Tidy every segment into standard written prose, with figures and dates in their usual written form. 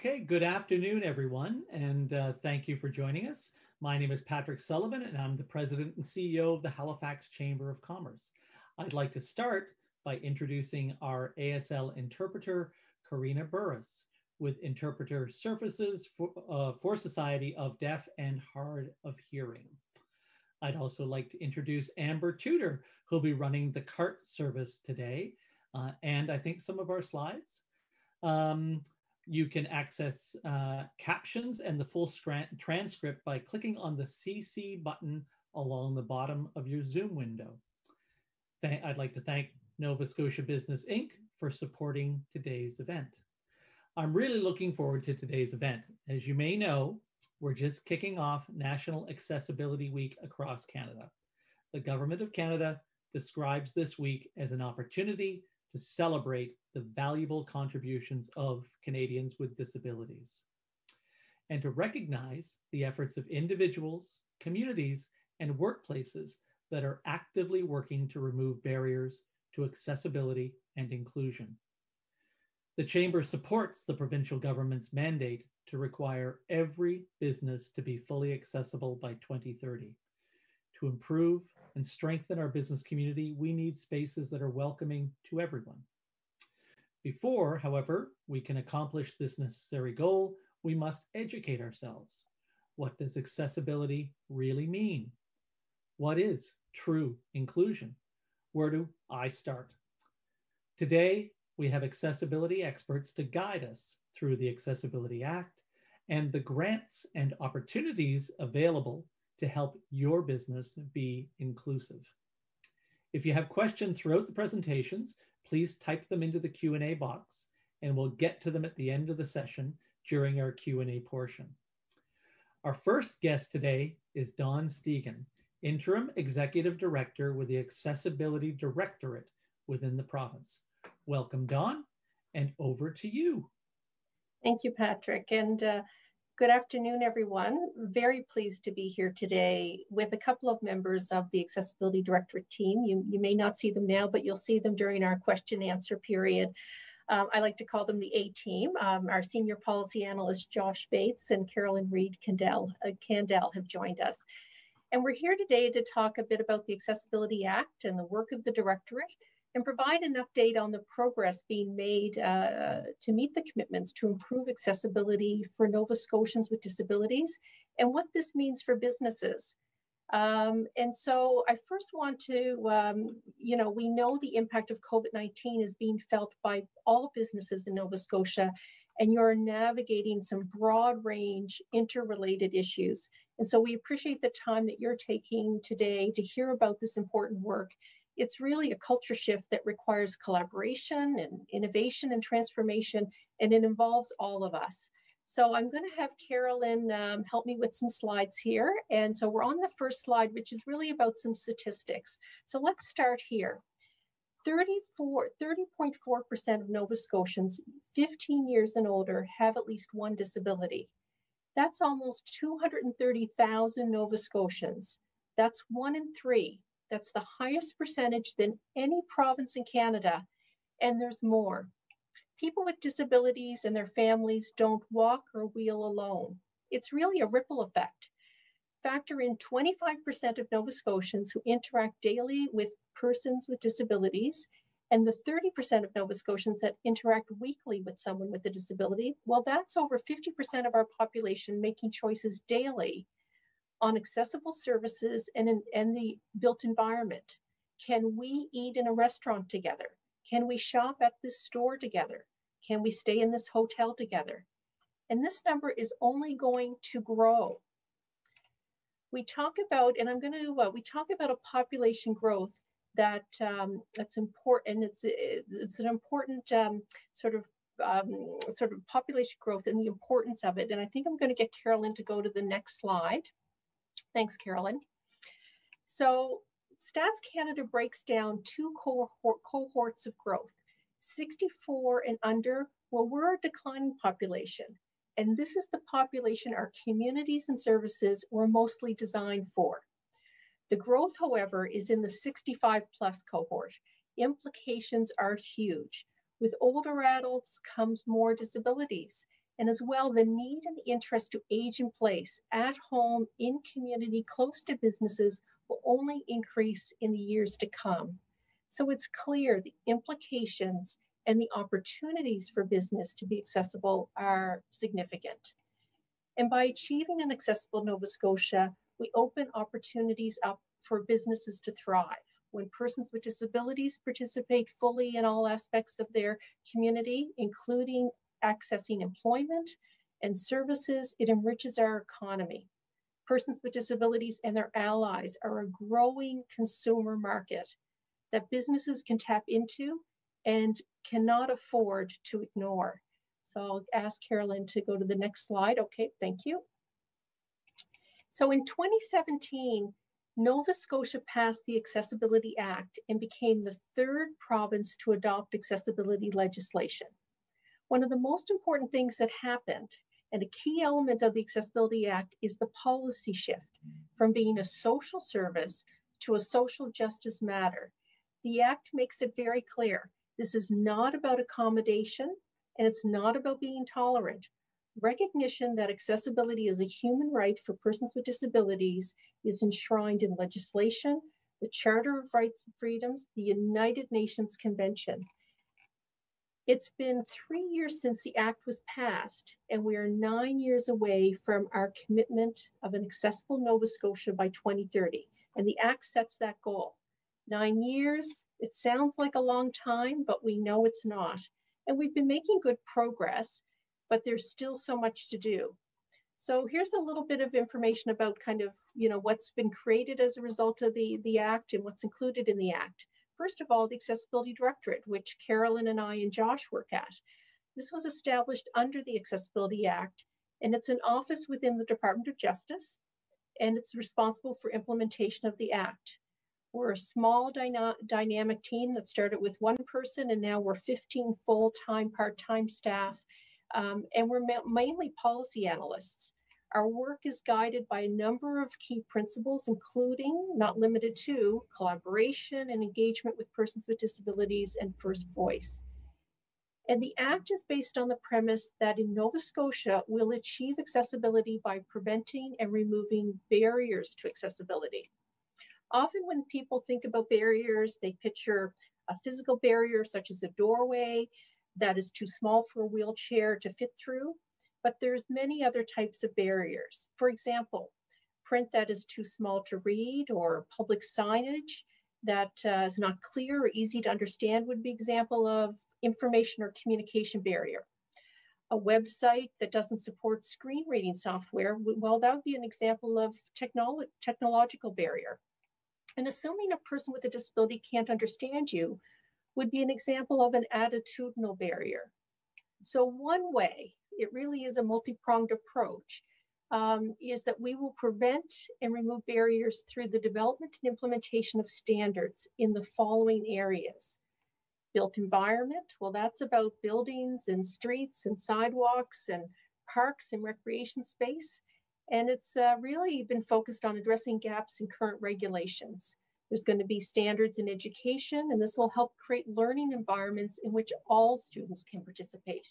Okay, good afternoon, everyone, and thank you for joining us. My name is Patrick Sullivan, and I'm the President and CEO of the Halifax Chamber of Commerce. I'd like to start by introducing our ASL interpreter, Karina Burris, with Interpreter Services for Society of Deaf and Hard of Hearing. I'd also like to introduce Amber Tudor, who'll be running the CART service today, and I think some of our slides. You can access captions and the full transcript by clicking on the CC button along the bottom of your Zoom window. I'd like to thank Nova Scotia Business Inc. for supporting today's event. I'm really looking forward to today's event. As you may know, we're just kicking off National Accessibility Week across Canada. The Government of Canada describes this week as an opportunity to celebrate the valuable contributions of Canadians with disabilities, and to recognize the efforts of individuals, communities, and workplaces that are actively working to remove barriers to accessibility and inclusion. The Chamber supports the provincial government's mandate to require every business to be fully accessible by 2030. To improve and strengthen our business community, we need spaces that are welcoming to everyone. Before, however, we can accomplish this necessary goal, we must educate ourselves. What does accessibility really mean? What is true inclusion? Where do I start? Today, we have accessibility experts to guide us through the Accessibility Act and the grants and opportunities available to help your business be inclusive. If you have questions throughout the presentations, please type them into the Q&A box, and we'll get to them at the end of the session during our Q&A portion. Our first guest today is Dawn Stegen, Interim Executive Director with the Accessibility Directorate within the province. Welcome, Dawn, and over to you. Thank you, Patrick, and good afternoon, everyone. Very pleased to be here today with a couple of members of the Accessibility Directorate team. You may not see them now, but you'll see them during our question and answer period. I like to call them the A-team. Our Senior Policy Analyst, Josh Bates, and Carolyn Reed-Candell have joined us. And we're here today to talk a bit about the Accessibility Act and the work of the Directorate, and provide an update on the progress being made to meet the commitments to improve accessibility for Nova Scotians with disabilities and what this means for businesses. And so I first want to, we know the impact of COVID-19 is being felt by all businesses in Nova Scotia, and you're navigating some broad range interrelated issues. And so we appreciate the time that you're taking today to hear about this important work. It's really a culture shift that requires collaboration and innovation and transformation, and it involves all of us. So I'm going to have Carolyn help me with some slides here. And so we're on the first slide, which is really about some statistics. So let's start here. 30.4% of Nova Scotians 15 years and older have at least one disability. That's almost 230,000 Nova Scotians. That's 1 in 3. That's the highest percentage than any province in Canada, and there's more. People with disabilities and their families don't walk or wheel alone. It's really a ripple effect. Factor in 25% of Nova Scotians who interact daily with persons with disabilities, and the 30% of Nova Scotians that interact weekly with someone with a disability. Well, that's over 50% of our population making choices daily on accessible services and the built environment. Can we eat in a restaurant together? Can we shop at this store together? Can we stay in this hotel together? And this number is only going to grow. We talk about, and we talk about a population growth that's important. It's an important sort of population growth and the importance of it. And I think I'm going to get Carolyn to go to the next slide. Thanks, Carolyn. So Stats Canada breaks down two cohorts of growth, 64 and under. Well, we're a declining population, and this is the population our communities and services were mostly designed for. The growth, however, is in the 65 plus cohort. Implications are huge. With older adults comes more disabilities, and as well the need and the interest to age in place, at home, in community, close to businesses will only increase in the years to come. So it's clear the implications and the opportunities for business to be accessible are significant. And by achieving an accessible Nova Scotia, we open opportunities up for businesses to thrive. When persons with disabilities participate fully in all aspects of their community, including accessing employment and services, it enriches our economy. Persons with disabilities and their allies are a growing consumer market that businesses can tap into and cannot afford to ignore. So I'll ask Carolyn to go to the next slide. Okay, thank you. So in 2017, Nova Scotia passed the Accessibility Act and became the third province to adopt accessibility legislation. One of the most important things that happened, and a key element of the Accessibility Act, is the policy shift from being a social service to a social justice matter. The Act makes it very clear. This is not about accommodation, and it's not about being tolerant. Recognition that accessibility is a human right for persons with disabilities is enshrined in legislation, the Charter of Rights and Freedoms, the United Nations Convention. It's been 3 years since the Act was passed, and we are 9 years away from our commitment of an accessible Nova Scotia by 2030, and the Act sets that goal. 9 years, it sounds like a long time, but we know it's not. And we've been making good progress, but there's still so much to do. So here's a little bit of information about kind of, what's been created as a result of the Act and what's included in the Act. First of all, the Accessibility Directorate, which Carolyn and I and Josh work at. This was established under the Accessibility Act, and it's an office within the Department of Justice, and it's responsible for implementation of the Act. We're a small dynamic team that started with one person, and now we're 15 full-time, part-time staff, and we're mainly policy analysts. Our work is guided by a number of key principles, including, not limited to, collaboration and engagement with persons with disabilities and first voice. And the Act is based on the premise that in Nova Scotia, we'll achieve accessibility by preventing and removing barriers to accessibility. Often when people think about barriers, they picture a physical barrier such as a doorway that is too small for a wheelchair to fit through, but there's many other types of barriers. For example, print that is too small to read, or public signage that is not clear or easy to understand would be an example of information or communication barrier. A website that doesn't support screen reading software, well, that would be an example of technological barrier. And assuming a person with a disability can't understand you would be an example of an attitudinal barrier. So one way, it really is a multi-pronged approach, is that we will prevent and remove barriers through the development and implementation of standards in the following areas. Built environment, well, that's about buildings and streets and sidewalks and parks and recreation space. And it's really been focused on addressing gaps in current regulations. There's going to be standards in education, and this will help create learning environments in which all students can participate.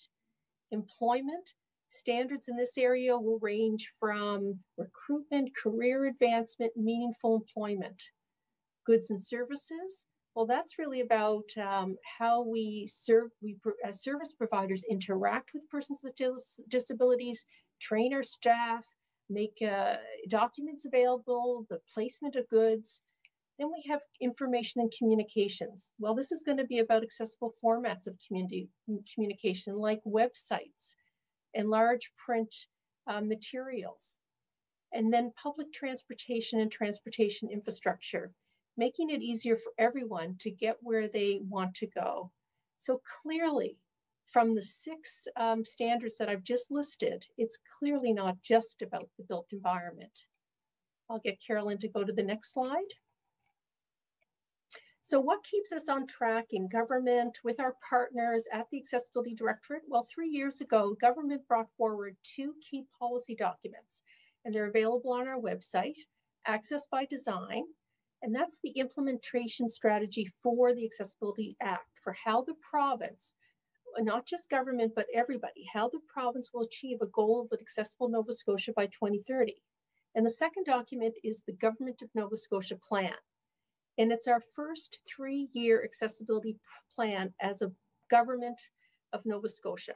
Employment, standards in this area will range from recruitment, career advancement, meaningful employment. Goods and services, well, that's really about how as service providers interact with persons with disabilities, train our staff, make documents available, the placement of goods. Then we have information and communications. Well, this is going to be about accessible formats of communication like websites and large print materials. And then public transportation and transportation infrastructure, making it easier for everyone to get where they want to go. So clearly, from the 6 standards that I've just listed, it's clearly not just about the built environment. I'll get Carolyn to go to the next slide. So what keeps us on track in government with our partners at the Accessibility Directorate? Well, 3 years ago, government brought forward 2 key policy documents, and they're available on our website, Access by Design, and that's the implementation strategy for the Accessibility Act, for how the province not just government, but everybody, how the province will achieve a goal of an accessible Nova Scotia by 2030. And the second document is the Government of Nova Scotia Plan. And it's our first 3-year accessibility plan as a government of Nova Scotia.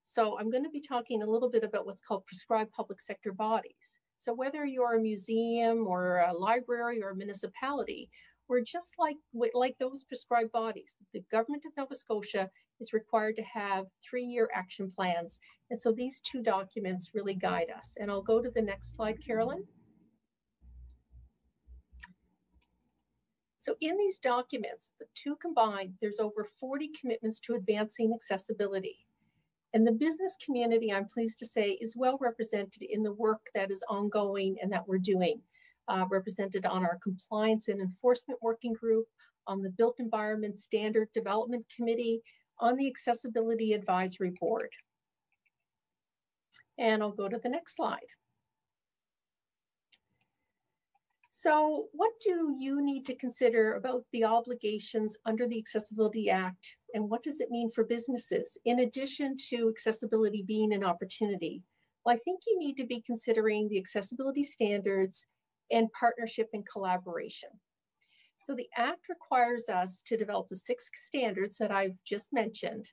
So I'm going to be talking a little bit about what's called prescribed public sector bodies. So whether you're a museum or a library or a municipality, we're just like those prescribed bodies. The Government of Nova Scotia is required to have 3-year action plans. And so these two documents really guide us. And I'll go to the next slide, Carolyn. So in these documents, the two combined, there's over 40 commitments to advancing accessibility. And the business community, I'm pleased to say, is well represented in the work that is ongoing and that we're doing, represented on our Compliance and Enforcement Working Group, on the Built Environment Standard Development Committee, on the Accessibility Advisory Board. And I'll go to the next slide. So what do you need to consider about the obligations under the Accessibility Act, and what does it mean for businesses, in addition to accessibility being an opportunity? Well, I think you need to be considering the accessibility standards and partnership and collaboration. So the Act requires us to develop the 6 standards that I've just mentioned,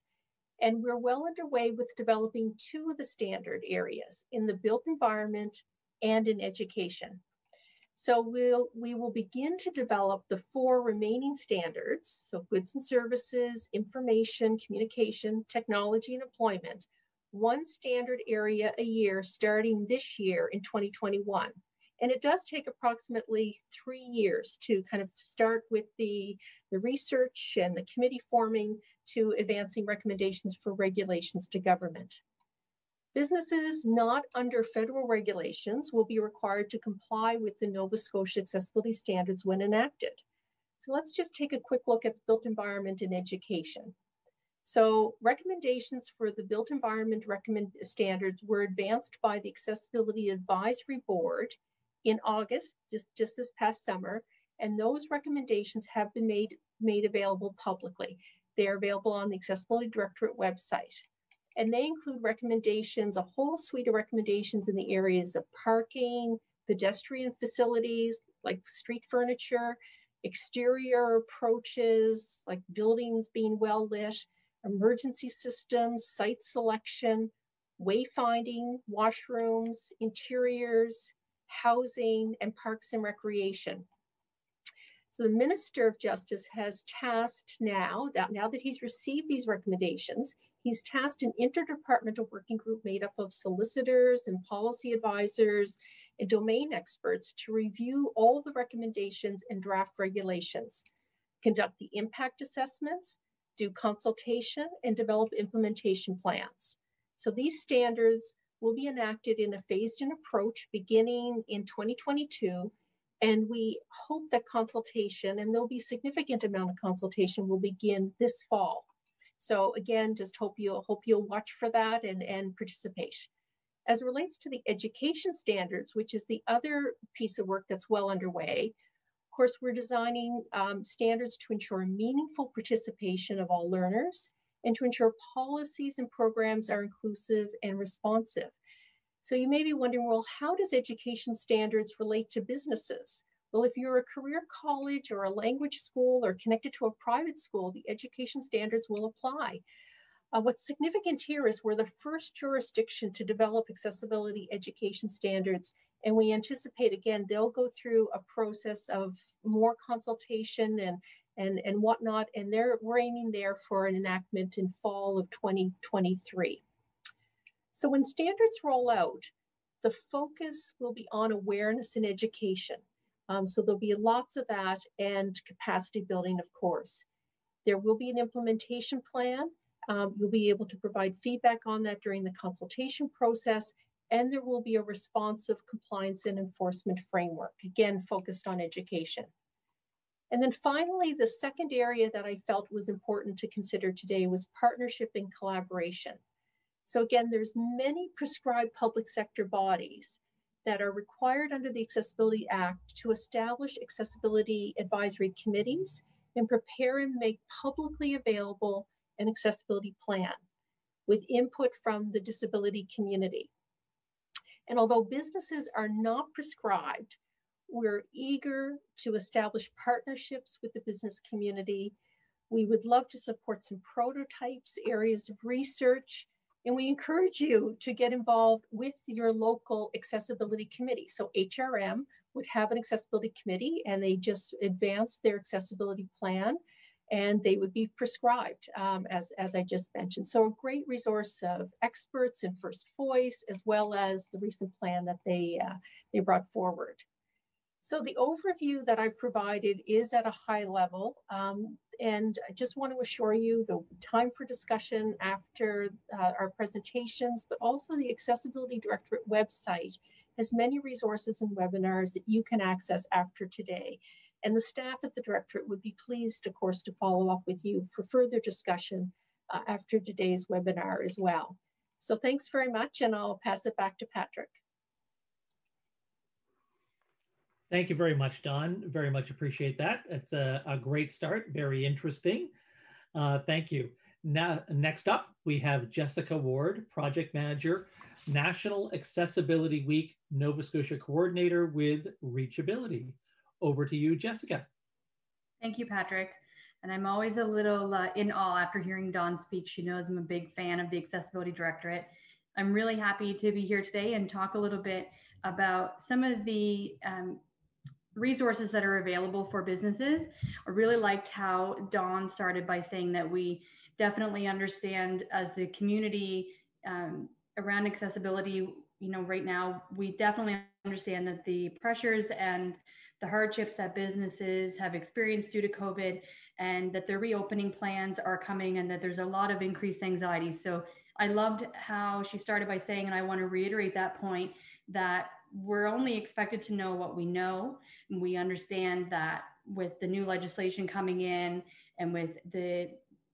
and we're well underway with developing 2 of the standard areas in the built environment and in education. So we will begin to develop the 4 remaining standards, so goods and services, information, communication, technology, and employment, 1 standard area a year starting this year in 2021. And it does take approximately 3 years to kind of start with the research and the committee forming to advancing recommendations for regulations to government. Businesses not under federal regulations will be required to comply with the Nova Scotia accessibility standards when enacted. So let's just take a quick look at the built environment and education. So recommendations for the built environment standards were advanced by the Accessibility Advisory Board in August, just this past summer, and those recommendations have been made available publicly. They are available on the Accessibility Directorate website. And they include recommendations, a whole suite of recommendations in the areas of parking, pedestrian facilities like street furniture, exterior approaches like buildings being well lit, emergency systems, site selection, wayfinding, washrooms, interiors, housing, and parks and recreation. So the Minister of Justice has tasked now that he's received these recommendations, he's tasked an interdepartmental working group made up of solicitors and policy advisors and domain experts to review all the recommendations and draft regulations, conduct the impact assessments, do consultation, and develop implementation plans. So these standards will be enacted in a phased-in approach beginning in 2022. And we hope that consultation, and there'll be a significant amount of consultation, will begin this fall. So again, just hope you'll watch for that and participate. As it relates to the education standards, which is the other piece of work that's well underway, of course, we're designing standards to ensure meaningful participation of all learners and to ensure policies and programs are inclusive and responsive. So you may be wondering, well, how does education standards relate to businesses? Well, if you're a career college or a language school or connected to a private school, the education standards will apply. What's significant here is we're the first jurisdiction to develop accessibility education standards, and we anticipate, again, they'll go through a process of more consultation and whatnot, and we're aiming there for an enactment in fall of 2023. So when standards roll out, the focus will be on awareness and education. So there'll be lots of that and capacity building, of course. There will be an implementation plan. You'll be able to provide feedback on that during the consultation process, and there will be a responsive compliance and enforcement framework, again, focused on education. And then finally, the second area that I felt was important to consider today was partnership and collaboration. So again, there's many prescribed public sector bodies that are required under the Accessibility Act to establish accessibility advisory committees and prepare and make publicly available an accessibility plan. with input from the disability community. And although businesses are not prescribed, we're eager to establish partnerships with the business community. We would love to support some prototypes, areas of research, and we encourage you to get involved with your local accessibility committee. So HRM would have an accessibility committee, and they just advance their accessibility plan, and they would be prescribed, as I just mentioned. So a great resource of experts and first voice, as well as the recent plan that they brought forward. So the overview that I've provided is at a high level, and I just want to assure you the time for discussion after our presentations, but also the Accessibility Directorate website has many resources and webinars that you can access after today. And the staff at the Directorate would be pleased, of course, to follow up with you for further discussion after today's webinar as well. So thanks very much, and I'll pass it back to Patrick. Thank you very much, Dawn. Very much appreciate that. It's a great start, very interesting. Thank you. Now, next up, we have Jessica Ward, Project Manager, National Accessibility Week, Nova Scotia Coordinator with reachAbility. Over to you, Jessica. Thank you, Patrick. And I'm always a little in awe after hearing Dawn speak. She knows I'm a big fan of the Accessibility Directorate. I'm really happy to be here today and talk a little bit about some of the resources that are available for businesses. I really liked how Dawn started by saying that we definitely understand as a community around accessibility, you know, right now, we definitely understand that the pressures and the hardships that businesses have experienced due to COVID, and that their reopening plans are coming, and that there's a lot of increased anxiety. So I loved how she started by saying, and I want to reiterate that point, that we're only expected to know what we know. And we understand that with the new legislation coming in and with the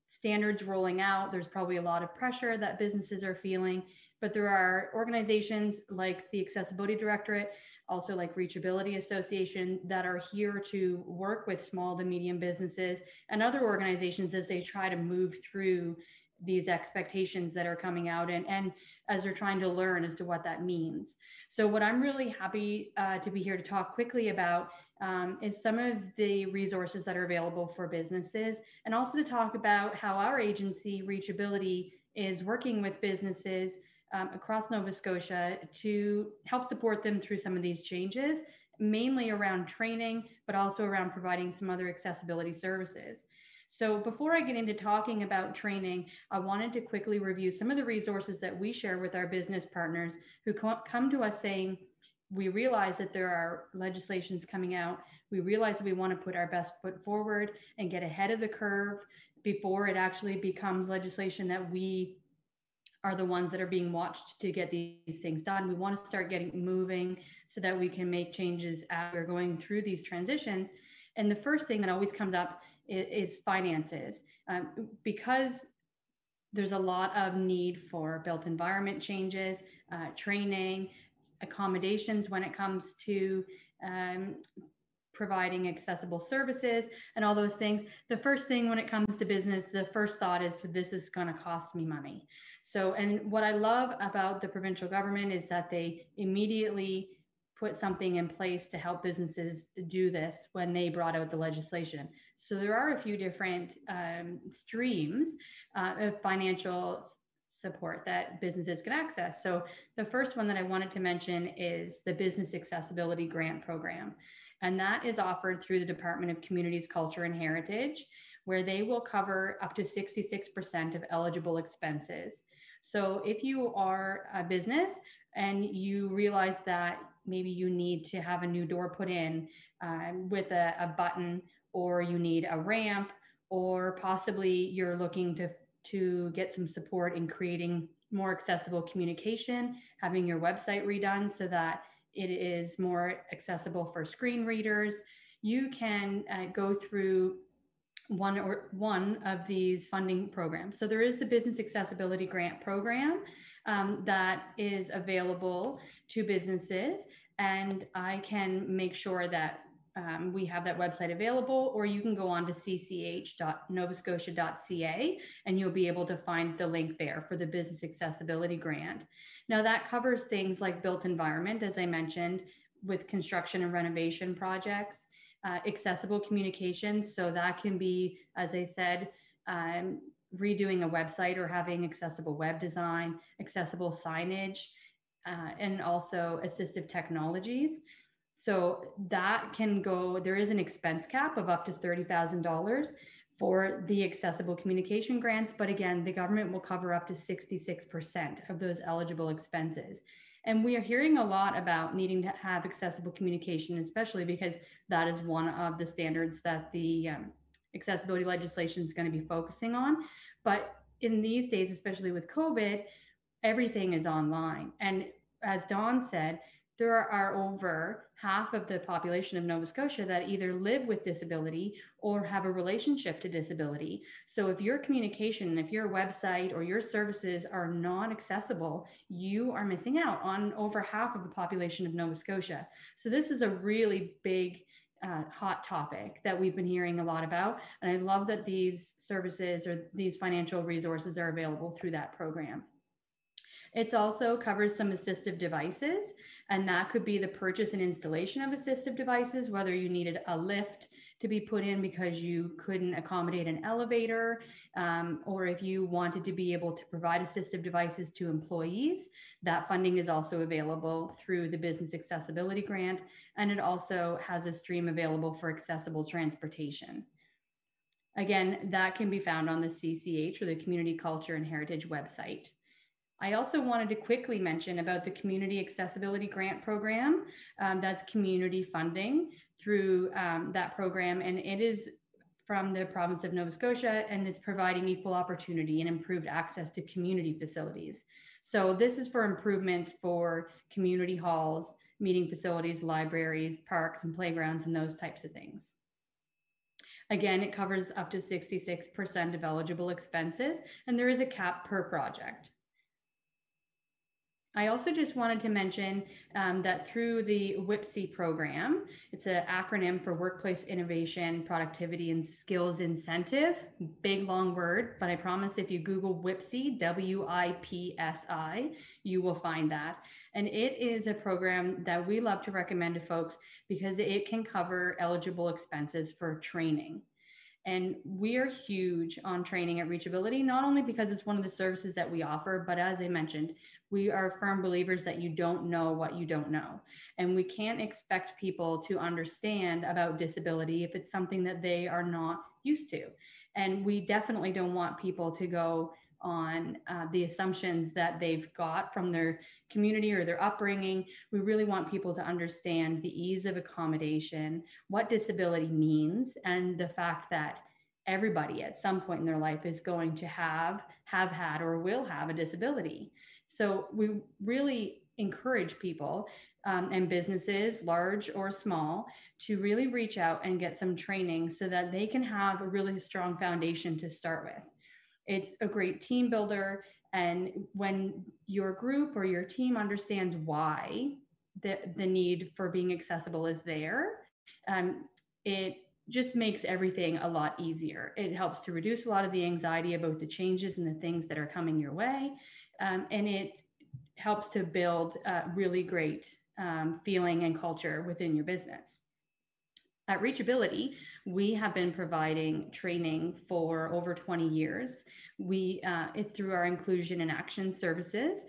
standards rolling out, there's probably a lot of pressure that businesses are feeling, but there are organizations like the Accessibility Directorate, also like reachAbility Association, that are here to work with small to medium businesses and other organizations as they try to move through these expectations that are coming out, and as they're trying to learn as to what that means. So what I'm really happy to be here to talk quickly about is some of the resources that are available for businesses, and also to talk about how our agency, reachAbility, is working with businesses across Nova Scotia to help support them through some of these changes, mainly around training, but also around providing some other accessibility services. So before I get into talking about training, I wanted to quickly review some of the resources that we share with our business partners who come to us saying, we realize that there are legislations coming out. We realize that we want to put our best foot forward and get ahead of the curve before it actually becomes legislation that we are the ones that are being watched to get these things done. We want to start getting moving so that we can make changes as we're going through these transitions. And the first thing that always comes up is finances, because there's a lot of need for built environment changes, training, accommodations when it comes to providing accessible services and all those things. The first thing when it comes to business, the first thought is, this is going to cost me money. So, and what I love about the provincial government is that they immediately put something in place to help businesses do this when they brought out the legislation. So there are a few different streams of financial support that businesses can access. So the first one that I wanted to mention is the Business Accessibility Grant Program. And that is offered through the Department of Communities, Culture and Heritage, where they will cover up to 66% of eligible expenses. So if you are a business and you realize that maybe you need to have a new door put in with a button, or you need a ramp, or possibly you're looking to get some support in creating more accessible communication, having your website redone so that it is more accessible for screen readers, you can go through one of these funding programs. So there is the Business Accessibility Grant Program that is available to businesses, and I can make sure that we have that website available, or you can go on to cch.novascotia.ca and you'll be able to find the link there for the Business Accessibility Grant. Now that covers things like built environment, as I mentioned, with construction and renovation projects, accessible communications. So that can be, as I said, redoing a website or having accessible web design, accessible signage, and also assistive technologies. So that can go, there is an expense cap of up to $30,000 for the accessible communication grants. But again, the government will cover up to 66% of those eligible expenses. And we are hearing a lot about needing to have accessible communication, especially because that is one of the standards that the accessibility legislation is going to be focusing on. But in these days, especially with COVID, everything is online. And as Dawn said, there are over half of the population of Nova Scotia that either live with disability or have a relationship to disability. So if your communication, if your website or your services are not accessible, you are missing out on over half of the population of Nova Scotia. So this is a really big hot topic that we've been hearing a lot about. And I love that these services or these financial resources are available through that program. It also covers some assistive devices, and that could be the purchase and installation of assistive devices, whether you needed a lift to be put in because you couldn't accommodate an elevator, or if you wanted to be able to provide assistive devices to employees. That funding is also available through the Business Accessibility Grant, and it also has a stream available for accessible transportation. Again, that can be found on the CCH, or the Community Culture and Heritage website. I also wanted to quickly mention about the Community Accessibility Grant Program. That's community funding through that program, and it is from the province of Nova Scotia, and it's providing equal opportunity and improved access to community facilities. So this is for improvements for community halls, meeting facilities, libraries, parks and playgrounds, and those types of things. Again, it covers up to 66% of eligible expenses, and there is a cap per project. I also just wanted to mention that through the WIPC program, it's an acronym for Workplace Innovation, Productivity and Skills Incentive. Big long word, but I promise if you Google WIPC, W-I-P-S-I, you will find that. And it is a program that we love to recommend to folks because it can cover eligible expenses for training. And we are huge on training at reachAbility, not only because it's one of the services that we offer, but as I mentioned, we are firm believers that you don't know what you don't know. And we can't expect people to understand about disability if it's something that they are not used to. And we definitely don't want people to go on the assumptions that they've got from their community or their upbringing. We really want people to understand the ease of accommodation, what disability means, and the fact that everybody at some point in their life is going to have had, or will have a disability. So we really encourage people and businesses, large or small, to really reach out and get some training so that they can have a really strong foundation to start with. It's a great team builder. And when your group or your team understands why the need for being accessible is there, it just makes everything a lot easier. It helps to reduce a lot of the anxiety about the changes and the things that are coming your way. And it helps to build a really great feeling and culture within your business. At reachAbility, we have been providing training for over 20 years. It's through our inclusion and action services,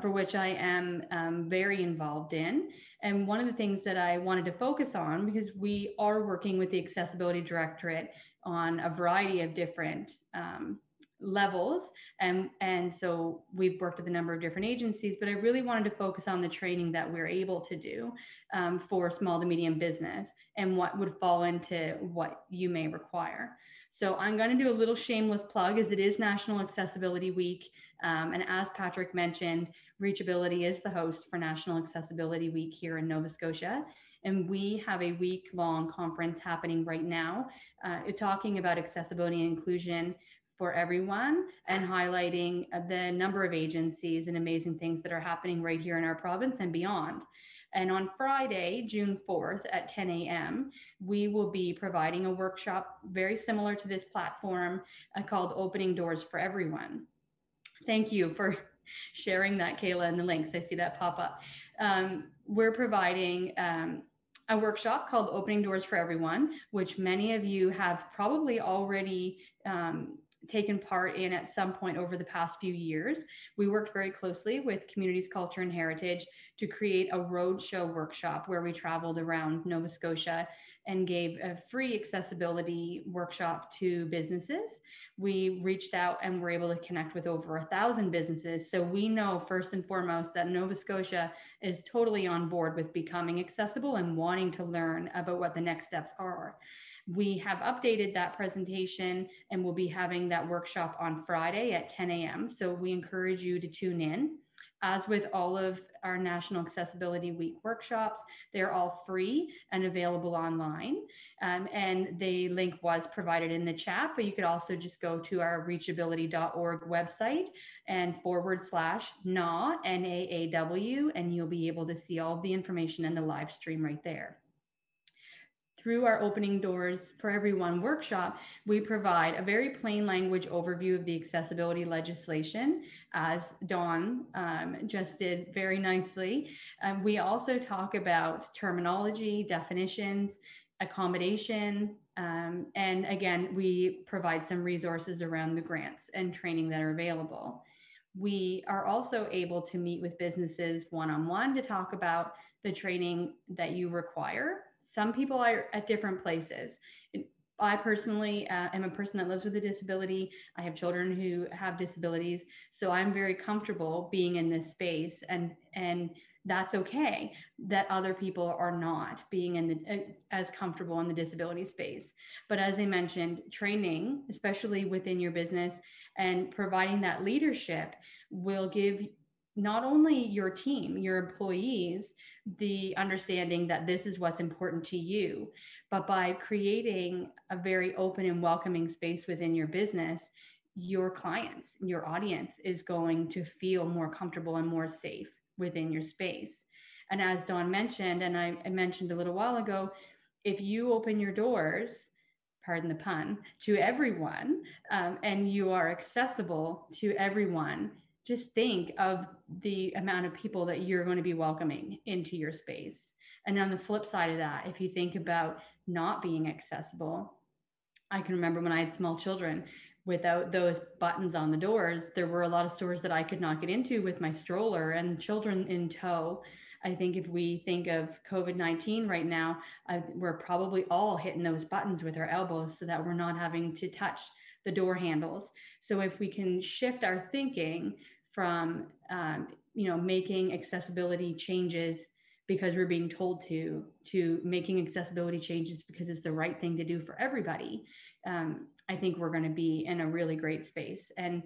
for which I am very involved in. And one of the things that I wanted to focus on, because we are working with the Accessibility Directorate on a variety of different levels. And so we've worked with a number of different agencies, but I really wanted to focus on the training that we're able to do for small to medium business and what would fall into what you may require. So I'm going to do a little shameless plug, as it is National Accessibility Week. And as Patrick mentioned, reachAbility is the host for National Accessibility Week here in Nova Scotia. And we have a week-long conference happening right now, talking about accessibility and inclusion for everyone, and highlighting the number of agencies and amazing things that are happening right here in our province and beyond. And on Friday, June 4th at 10 a.m., we will be providing a workshop very similar to this platform called Opening Doors for Everyone. Thank you for sharing that, Kayla, and the links. I see that pop up. We're providing a workshop called Opening Doors for Everyone, which many of you have probably already taken part in at some point over the past few years. We worked very closely with Communities, Culture, and Heritage to create a roadshow workshop where we traveled around Nova Scotia and gave a free accessibility workshop to businesses. We reached out and were able to connect with over 1,000 businesses. So we know first and foremost that Nova Scotia is totally on board with becoming accessible and wanting to learn about what the next steps are. We have updated that presentation and we'll be having that workshop on Friday at 10 a.m. So we encourage you to tune in. As with all of our National Accessibility Week workshops, they're all free and available online. And the link was provided in the chat, but you could also just go to our reachability.org website and /NAAW, N-A-A-W, and you'll be able to see all the information in the live stream right there. Through our Opening Doors for Everyone workshop, we provide a very plain language overview of the accessibility legislation, as Dawn just did very nicely. We also talk about terminology, definitions, accommodation, and again, we provide some resources around the grants and training that are available. We are also able to meet with businesses one-on-one to talk about the training that you require. Some people are at different places. I personally am a person that lives with a disability. I have children who have disabilities. So I'm very comfortable being in this space, and that's okay that other people are not being in as comfortable in the disability space. But as I mentioned, training, especially within your business and providing that leadership, will give not only your team, your employees, the understanding that this is what's important to you, but by creating a very open and welcoming space within your business, your clients, your audience is going to feel more comfortable and more safe within your space. And as Dawn mentioned, and I mentioned a little while ago, if you open your doors, pardon the pun, to everyone, and you are accessible to everyone, just think of the amount of people that you're going to be welcoming into your space. And on the flip side of that, if you think about not being accessible, I can remember when I had small children, without those buttons on the doors, there were a lot of stores that I could not get into with my stroller and children in tow. I think if we think of COVID-19 right now, we're probably all hitting those buttons with our elbows so that we're not having to touch the door handles. So if we can shift our thinking from making accessibility changes because we're being told to making accessibility changes because it's the right thing to do for everybody, I think we're going to be in a really great space. And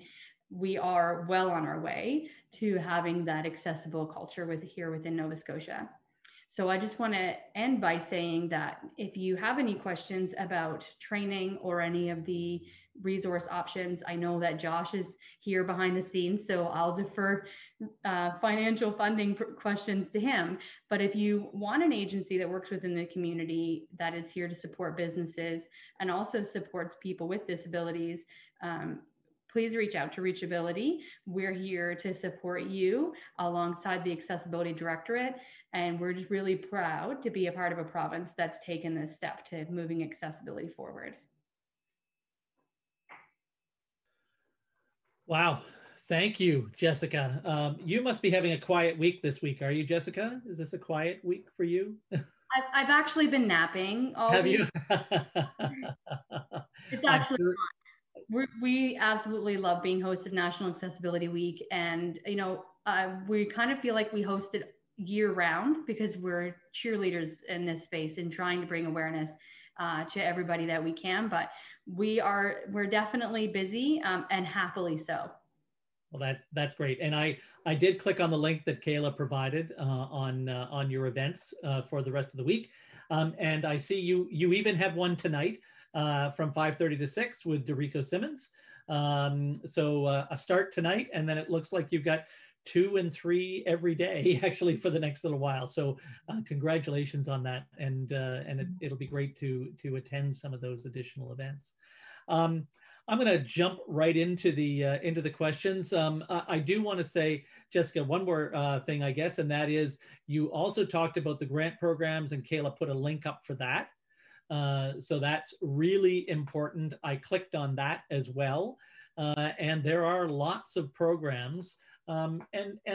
we are well on our way to having that accessible culture here within Nova Scotia. So I just want to end by saying that if you have any questions about training or any of the resource options, I know that Josh is here behind the scenes, so I'll defer financial funding questions to him. But if you want an agency that works within the community that is here to support businesses and also supports people with disabilities, please reach out to reachAbility. We're here to support you alongside the Accessibility Directorate. And we're just really proud to be a part of a province that's taken this step to moving accessibility forward. Wow. Thank you, Jessica. You must be having a quiet week this week. Are you, Jessica? Is this a quiet week for you? I've actually been napping all week. Have you? It's actually not. We absolutely love being host of National Accessibility Week. And, we kind of feel like we host it year round because we're cheerleaders in this space and trying to bring awareness to everybody that we can. But we're definitely busy and happily so. Well, that's great. And I did click on the link that Kayla provided on your events for the rest of the week. And I see you even have one tonight from 5:30 to 6 with Dorico Simmons. So a start tonight, and then it looks like you've got 2 and 3 every day, actually, for the next little while. So congratulations on that. And it'll be great to attend some of those additional events. I'm going to jump right into the questions. I do want to say, Jessica, one more thing, I guess, and that is you also talked about the grant programs, and Kayla put a link up for that. So that's really important. I clicked on that as well. And there are lots of programs, and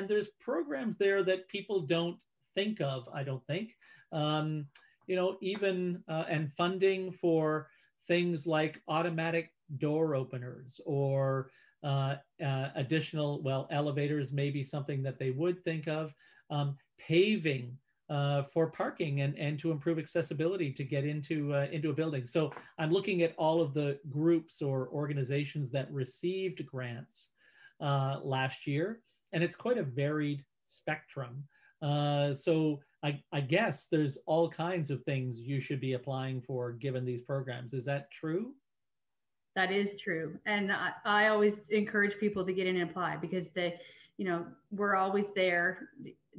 there's programs there that people don't think of, I don't think. You know, even and funding for things like automatic door openers or additional, well, elevators may be something that they would think of, paving for parking and to improve accessibility to get into a building. So I'm looking at all of the groups or organizations that received grants last year, and it's quite a varied spectrum. So I guess there's all kinds of things you should be applying for given these programs. Is that true? That is true. And I always encourage people to get in and apply, because we're always there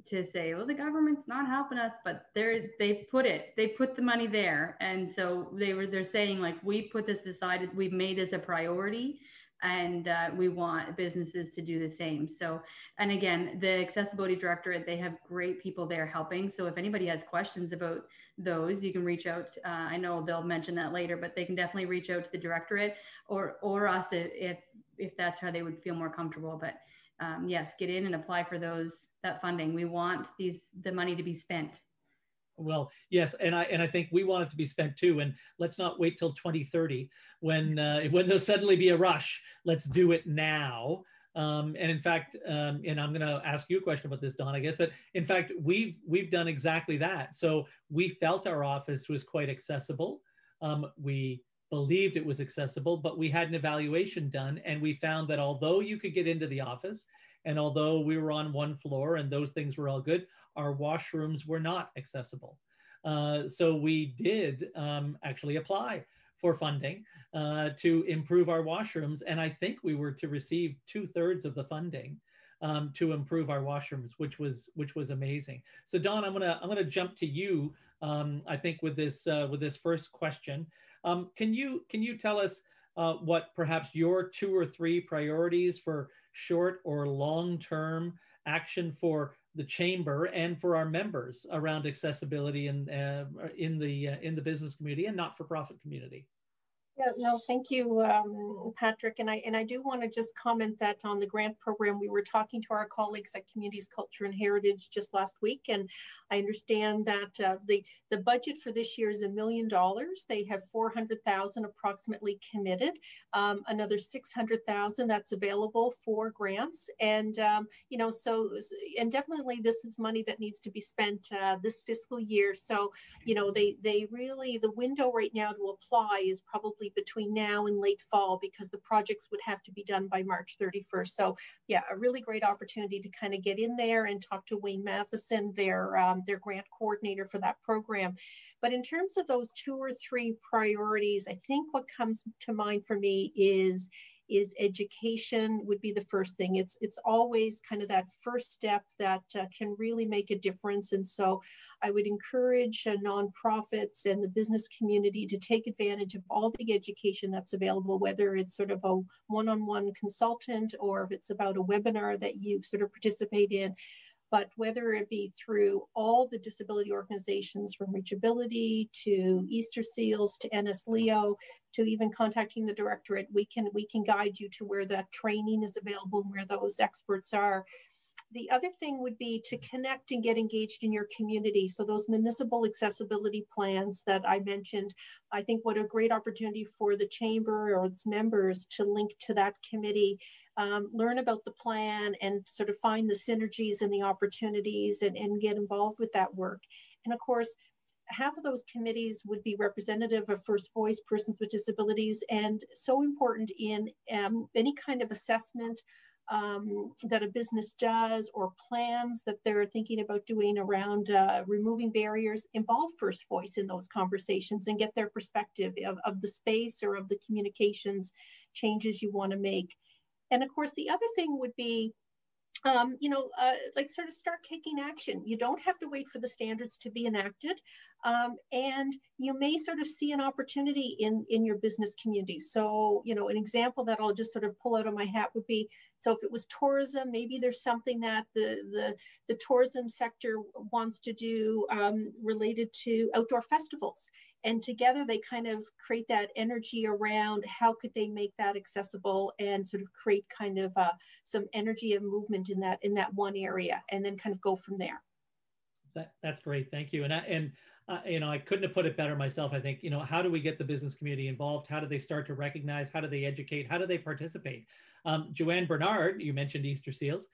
to say, well, the government's not helping us, but they put the money there. And so they're saying, like, we put this aside, we've made this a priority, and we want businesses to do the same. So, and again, the Accessibility Directorate, they have great people there helping. So if anybody has questions about those, you can reach out. I know they'll mention that later, but they can definitely reach out to the Directorate or us if that's how they would feel more comfortable. But yes, get in and apply for that funding. We want the money to be spent. Well, yes, and I think we want it to be spent too. And let's not wait till 2030 when there'll suddenly be a rush. Let's do it now. And in fact, and I'm going to ask you a question about this, Don, I guess. But in fact, we've done exactly that. So we felt our office was quite accessible. We believed it was accessible, but we had an evaluation done, and we found that although you could get into the office, and although we were on one floor and those things were all good, our washrooms were not accessible. So we did actually apply for funding to improve our washrooms. And I think we were to receive 2/3 of the funding to improve our washrooms, which was amazing. So Don, I'm gonna jump to you. I think with this first question, can you tell us what perhaps your 2 or 3 priorities for short or long-term action for the chamber and for our members around accessibility and in the business community and not-for-profit community? Yeah, no, thank you, Patrick. And I do want to just comment that on the grant program, we were talking to our colleagues at Communities, Culture and Heritage just last week. And I understand that the budget for this year is $1 million. They have 400,000 approximately committed, another 600,000 that's available for grants. And, and definitely this is money that needs to be spent this fiscal year. So, they really, the window right now to apply is probably between now and late fall, because the projects would have to be done by March 31st. So yeah, a really great opportunity to kind of get in there and talk to Wayne Matheson, their grant coordinator for that program. But in terms of those 2 or 3 priorities, I think what comes to mind for me is education would be the first thing. It's always kind of that first step that can really make a difference. And so I would encourage nonprofits and the business community to take advantage of all the education that's available, whether it's sort of a one-on-one consultant or if it's about a webinar that you sort of participate in. But whether it be through all the disability organizations, from reachAbility to Easter Seals to NSLEO, to even contacting the Directorate, we can guide you to where that training is available and where those experts are. The other thing would be to connect and get engaged in your community. So those municipal accessibility plans that I mentioned, I think what a great opportunity for the chamber or its members to link to that committee, learn about the plan and sort of find the synergies and the opportunities and get involved with that work. And of course, half of those committees would be representative of First Voice, persons with disabilities, and so important in any kind of assessment that a business does or plans that they're thinking about doing around removing barriers. Involve First Voice in those conversations and get their perspective of the space or of the communications changes you want to make. And of course, the other thing would be like sort of start taking action. You don't have to wait for the standards to be enacted. And you may sort of see an opportunity in your business community. So, an example that I'll just sort of pull out of my hat would be, so if it was tourism, maybe there's something that the tourism sector wants to do related to outdoor festivals. And together they kind of create that energy around how could they make that accessible and sort of create kind of some energy and movement in that one area, and then kind of go from there. That's great. Thank you. And I couldn't have put it better myself. I think, how do we get the business community involved? How do they start to recognize? How do they educate? How do they participate? Joanne Bernard, you mentioned Easter seals.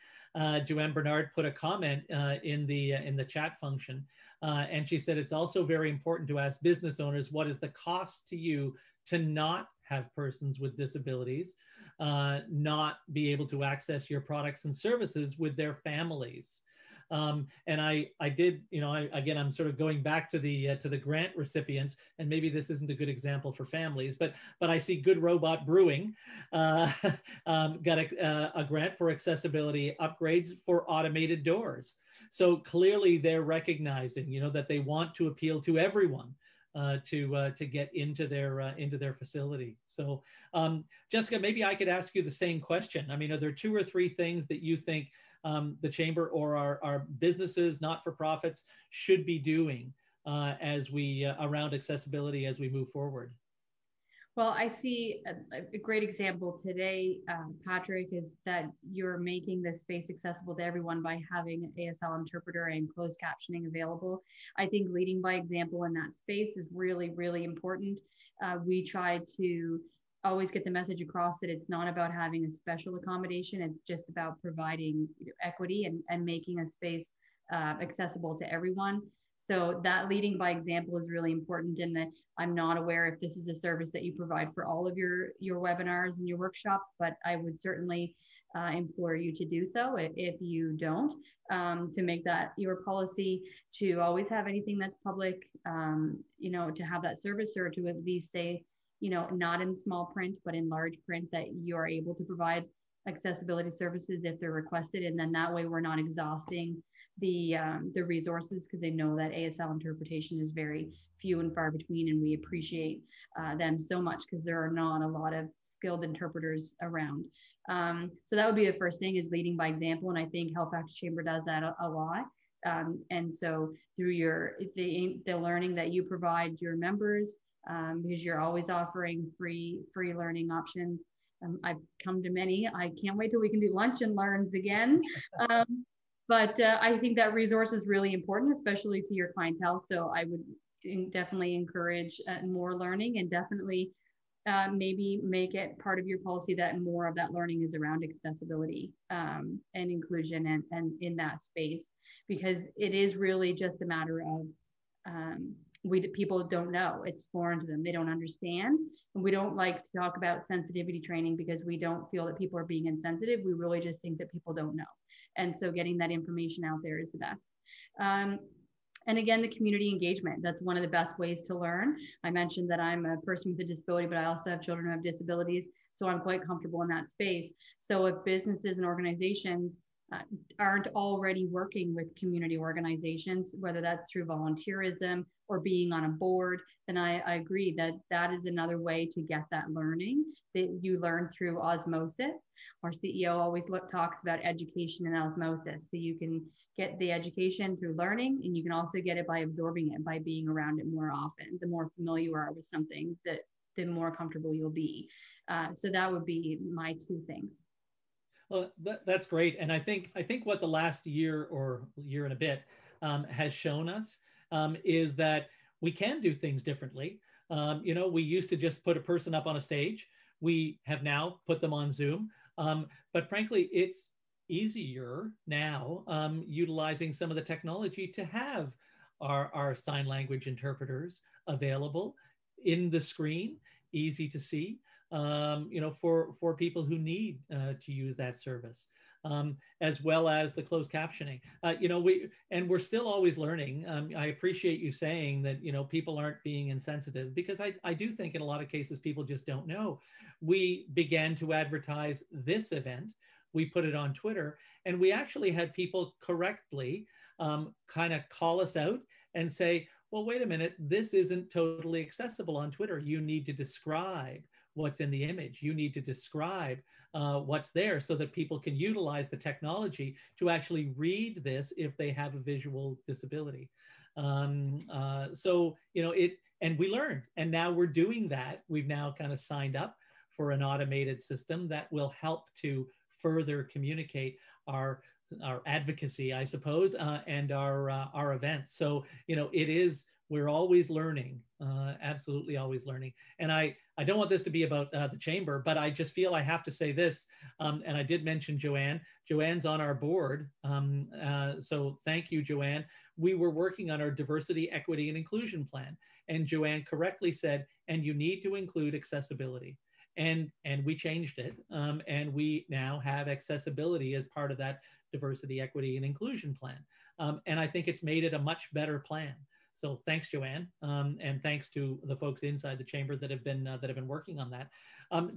Joanne Bernard put a comment in the chat function, and she said it's also very important to ask business owners, what is the cost to you to not have persons with disabilities not be able to access your products and services with their families? And I did, again, I'm sort of going back to the grant recipients, and maybe this isn't a good example for families, but I see Good Robot Brewing got a grant for accessibility upgrades for automated doors. So clearly they're recognizing, that they want to appeal to everyone to get into their facility. So Jessica, maybe I could ask you the same question. I mean, are there 2 or 3 things that you think the Chamber or our businesses, not-for-profits, should be doing as we around accessibility as we move forward? Well, I see a great example today, Patrick, is that you're making this space accessible to everyone by having an ASL interpreter and closed captioning available. I think leading by example in that space is really, really important. We try to always get the message across that it's not about having a special accommodation. It's just about providing equity and making a space accessible to everyone. So that leading by example is really important, in that I'm not aware if this is a service that you provide for all of your webinars and your workshops, but I would certainly implore you to do so if you don't, to make that your policy, to always have anything that's public, to have that service, or to at least say, not in small print, but in large print, that you're able to provide accessibility services if they're requested. And then that way we're not exhausting the resources, because they know that ASL interpretation is very few and far between, and we appreciate them so much because there are not a lot of skilled interpreters around. So that would be the first thing, is leading by example. And I think Halifax Chamber does that a lot. And so through the learning that you provide your members, because you're always offering free learning options. I've come to many. I can't wait till we can do lunch and learns again. But I think that resource is really important, especially to your clientele. So I would definitely encourage more learning, and definitely maybe make it part of your policy that more of that learning is around accessibility and inclusion and in that space, because it is really just a matter of people don't know. It's foreign to them. They don't understand. And we don't like to talk about sensitivity training because we don't feel that people are being insensitive. We really just think that people don't know. And so getting that information out there is the best. And again, the community engagement, that's one of the best ways to learn. I mentioned that I'm a person with a disability, but I also have children who have disabilities. So I'm quite comfortable in that space. So if businesses and organizations aren't already working with community organizations, whether that's through volunteerism or being on a board, then I agree that that is another way to get that learning, that you learn through osmosis. Our CEO always talks about education and osmosis. So you can get the education through learning, and you can also get it by absorbing it, by being around it more often. The more familiar you are with something, the more comfortable you'll be. So that would be my 2 things. Well, that's great. And I think what the last year or year and a bit has shown us is that we can do things differently. We used to just put a person up on a stage. We have now put them on Zoom. But frankly, it's easier now utilizing some of the technology to have our sign language interpreters available in the screen, easy to see. For people who need to use that service, as well as the closed captioning. We're still always learning. I appreciate you saying that, people aren't being insensitive, because I do think in a lot of cases, people just don't know. We began to advertise this event we put it on Twitter, and we actually had people correctly kind of call us out and say, well, wait a minute, this isn't totally accessible on Twitter. You need to describe what's in the image. You need to describe what's there so that people can utilize the technology to actually read this if they have a visual disability. So, you know, and we learned, and now we're doing that. We've now kind of signed up for an automated system that will help to further communicate our advocacy, I suppose, and our events. So, you know, we're always learning, absolutely always learning. And I don't want this to be about the chamber, but I just feel I have to say this. And I did mention Joanne. Joanne's on our board. So thank you, Joanne. We were working on our diversity, equity, and inclusion plan. And Joanne correctly said, and you need to include accessibility. And we changed it. And we now have accessibility as part of that diversity, equity, and inclusion plan. And I think it's made it a much better plan. So thanks, Joanne, and thanks to the folks inside the chamber that have been working on that.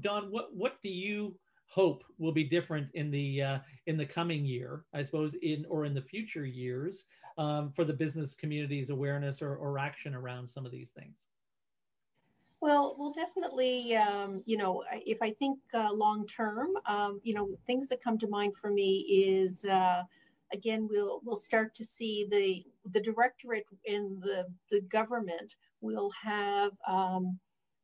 Don, what do you hope will be different in the coming year, I suppose, in the future years, for the business community's awareness or action around some of these things? Well, definitely, you know, if I think long term, you know, things that come to mind for me is, again, we'll start to see the directorate in the government will have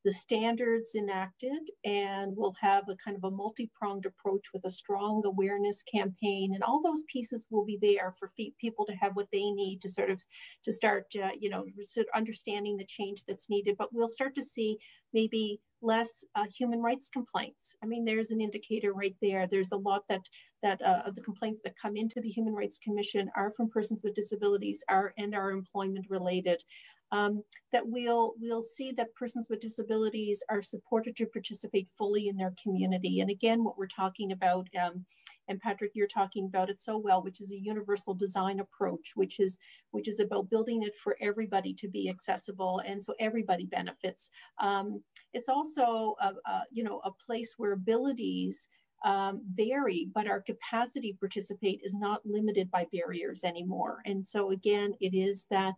the standards enacted, and we'll have a kind of a multi-pronged approach with a strong awareness campaign, and all those pieces will be there for people to have what they need to start, you know, sort of understanding the change that's needed. But we'll start to see maybe less human rights complaints. I mean, there's an indicator right there. There's a lot that of the complaints that come into the Human Rights Commission are from persons with disabilities and are employment related. That we'll see that persons with disabilities are supported to participate fully in their community. And again, what we're talking about, and Patrick, you're talking about it so well, which is a universal design approach, which is about building it for everybody to be accessible, and so everybody benefits. It's also you know, a place where abilities vary, but our capacity to participate is not limited by barriers anymore. And so again, it is that,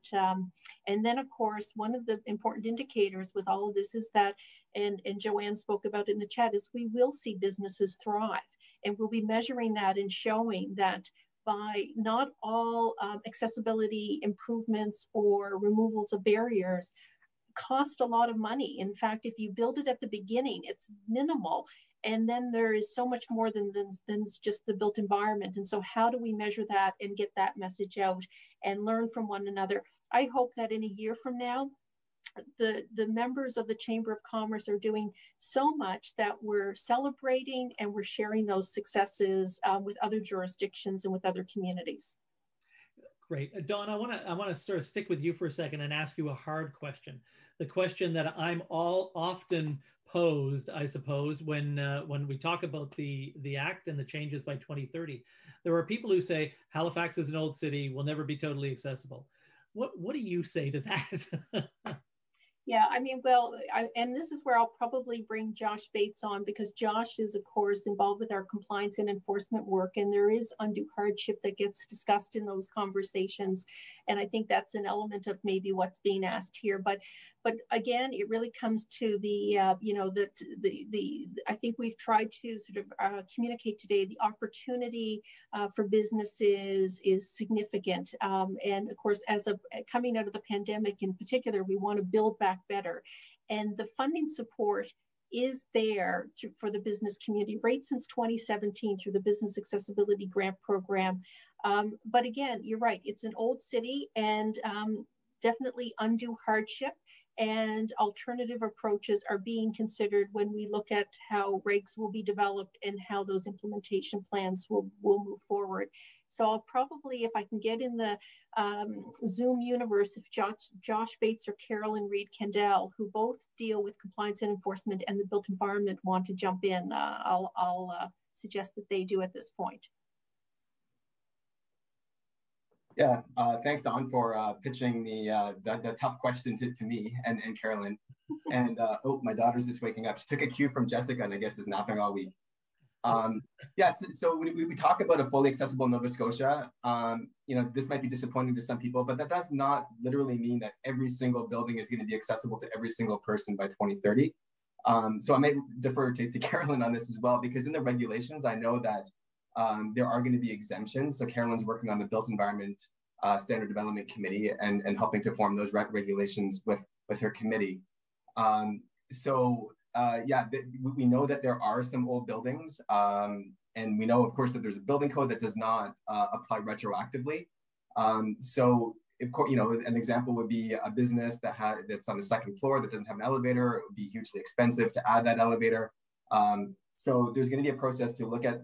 and then of course, one of the important indicators with all of this is that, and Joanne spoke about in the chat, is we will see businesses thrive, and we'll be measuring that and showing that by not all accessibility improvements or removals of barriers cost a lot of money. In fact, if you build it at the beginning, it's minimal. And then there is so much more than just the built environment. And so how do we measure that and get that message out and learn from one another? I hope that in a year from now, the members of the Chamber of Commerce are doing so much that we're celebrating and we're sharing those successes with other jurisdictions and with other communities. Great. Dawn, I want to sort of stick with you for a second and ask you a hard question. The question that I'm often posed, I suppose, when we talk about the Act and the changes by 2030. There are people who say Halifax is an old city, will never be totally accessible. What do you say to that? Yeah, I mean, well, and this is where I'll probably bring Josh Bates on, because Josh is, of course, involved with our compliance and enforcement work, and there is undue hardship that gets discussed in those conversations. And I think that's an element of maybe what's being asked here. But again, it really comes to the, you know, I think we've tried to sort of communicate today, the opportunity for businesses is significant. And of course, coming out of the pandemic in particular, we want to build back better. And the funding support is there for the business community right since 2017 through the Business Accessibility Grant Program. But again, you're right, it's an old city, and definitely undue hardship and alternative approaches are being considered when we look at how regs will be developed and how those implementation plans will move forward. So I'll probably, if I can get in the Zoom universe, if Josh Bates or Carolyn Reed-Kendall, who both deal with compliance and enforcement and the built environment, want to jump in, I'll suggest that they do at this point. Yeah, thanks, Don, for pitching the tough question to me and Carolyn. And oh, my daughter's just waking up. She took a cue from Jessica and I guess is napping all week. Yeah, so we talk about a fully accessible Nova Scotia. This might be disappointing to some people, but that does not literally mean that every single building is going to be accessible to every single person by 2030. So I might defer to Carolyn on this as well, because in the regulations, I know that there are going to be exemptions. So Carolyn's working on the Built Environment Standard Development Committee and helping to form those regulations with her committee. We know that there are some old buildings, and we know, of course, that there's a building code that does not apply retroactively. An example would be a business that's on the second floor that doesn't have an elevator. It would be hugely expensive to add that elevator. So there's going to be a process to look at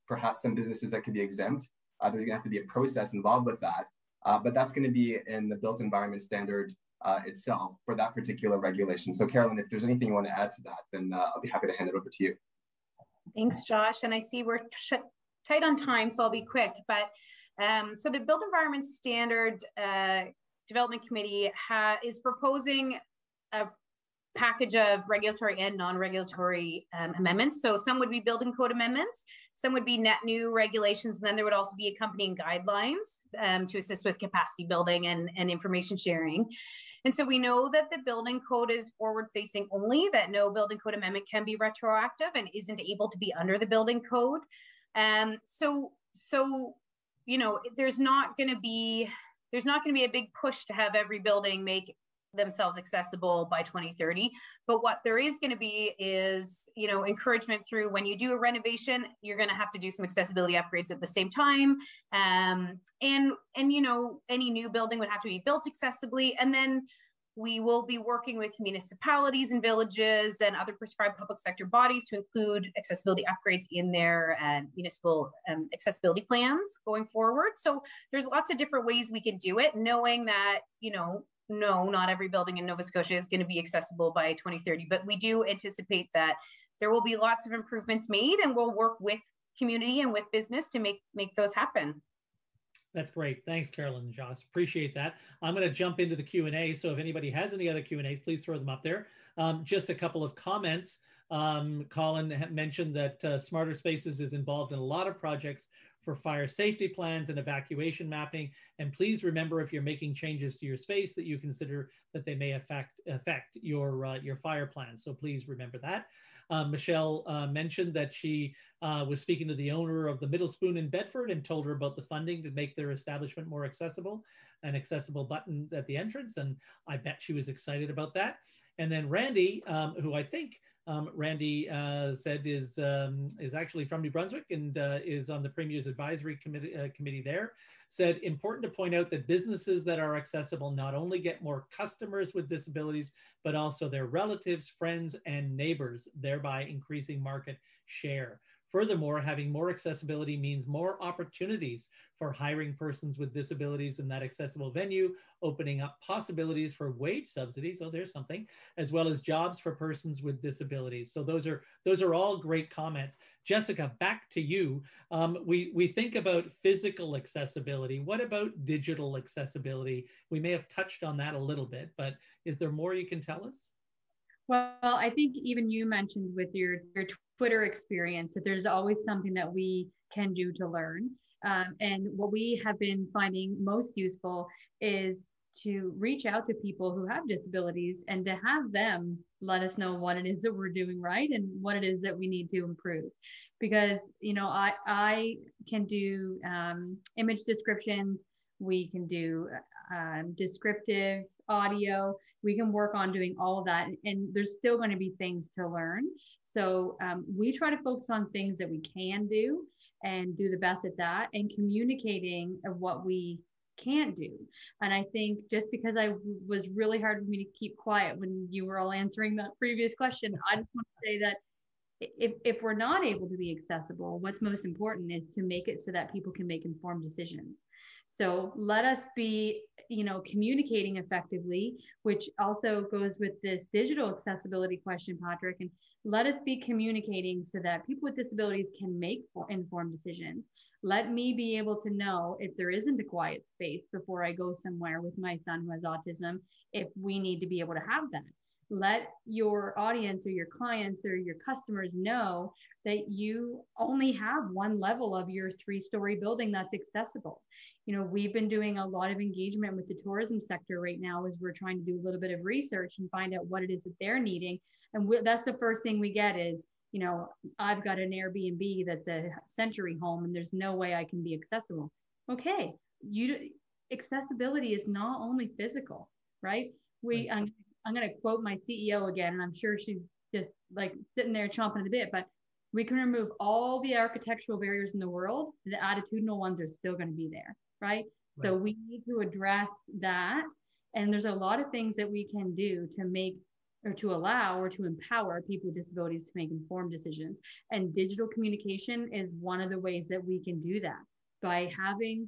perhaps some businesses that could be exempt. There's going to have to be a process involved with that, but that's going to be in the Built Environment Standard itself for that particular regulation. So Carolyn, if there's anything you want to add to that, then I'll be happy to hand it over to you. Thanks, Josh. And I see we're tight on time, so I'll be quick. But so the Built Environment Standard Development Committee is proposing a package of regulatory and non-regulatory amendments. So some would be building code amendments, some would be net new regulations, and then there would also be accompanying guidelines to assist with capacity building and information sharing. And so we know that the building code is forward-facing only, that no building code amendment can be retroactive and isn't able to be under the building code. So there's not going to be a big push to have every building make themselves accessible by 2030. But what there is going to be is, encouragement through when you do a renovation, you're going to have to do some accessibility upgrades at the same time. And any new building would have to be built accessibly. And then we will be working with municipalities and villages and other prescribed public sector bodies to include accessibility upgrades in their municipal accessibility plans going forward. So there's lots of different ways we can do it, knowing that, no, not every building in Nova Scotia is going to be accessible by 2030, but we do anticipate that there will be lots of improvements made, and we'll work with community and with business to make those happen. That's great. Thanks, Carolyn and Josh. Appreciate that. I'm going to jump into the Q&A. So if anybody has any other Q&As, please throw them up there. Just a couple of comments. Colin mentioned that Smarter Spaces is involved in a lot of projects for fire safety plans and evacuation mapping. And please remember, if you're making changes to your space, that you consider that they may affect your fire plan. So please remember that. Michelle mentioned that she was speaking to the owner of the Middle Spoon in Bedford and told her about the funding to make their establishment more accessible and accessible buttons at the entrance. And I bet she was excited about that. And then Randy, who I think Randy said is actually from New Brunswick and is on the Premier's Advisory Committee there, said, important to point out that businesses that are accessible not only get more customers with disabilities, but also their relatives, friends, and neighbors, thereby increasing market share. Furthermore, having more accessibility means more opportunities for hiring persons with disabilities in that accessible venue, opening up possibilities for wage subsidies, oh, there's something, as well as jobs for persons with disabilities. So those are all great comments. Jessica, back to you. We think about physical accessibility. What about digital accessibility? We may have touched on that a little bit, but is there more you can tell us? Well, I think even you mentioned with your Twitter experience that there's always something that we can do to learn. And what we have been finding most useful is to reach out to people who have disabilities and to have them let us know what it is that we're doing right and what it is that we need to improve. Because, I can do image descriptions, we can do descriptive audio, we can work on doing all of that, and there's still going to be things to learn. So we try to focus on things that we can do and do the best at that, and communicating of what we can't do. And I think just because I was really hard for me to keep quiet when you were all answering that previous question, I just want to say that if we're not able to be accessible, what's most important is to make it so that people can make informed decisions. So let us be, communicating effectively, which also goes with this digital accessibility question, Patrick, and let us be communicating so that people with disabilities can make informed decisions. Let me be able to know if there isn't a quiet space before I go somewhere with my son who has autism, if we need to be able to have that. let your audience or your clients or your customers know that you only have one level of your 3-story building that's accessible. You know, we've been doing a lot of engagement with the tourism sector right now as we're trying to do a little bit of research and find out what it is that they're needing. And that's the first thing we get is, you know, I've got an Airbnb that's a century home and there's no way I can be accessible. Okay, accessibility is not only physical, right? I'm going to quote my CEO again, and I'm sure she's just like sitting there chomping at the bit, but we can remove all the architectural barriers in the world. The attitudinal ones are still going to be there, right? So we need to address that. And there's a lot of things that we can do to make or to allow or to empower people with disabilities to make informed decisions. And digital communication is one of the ways that we can do that by having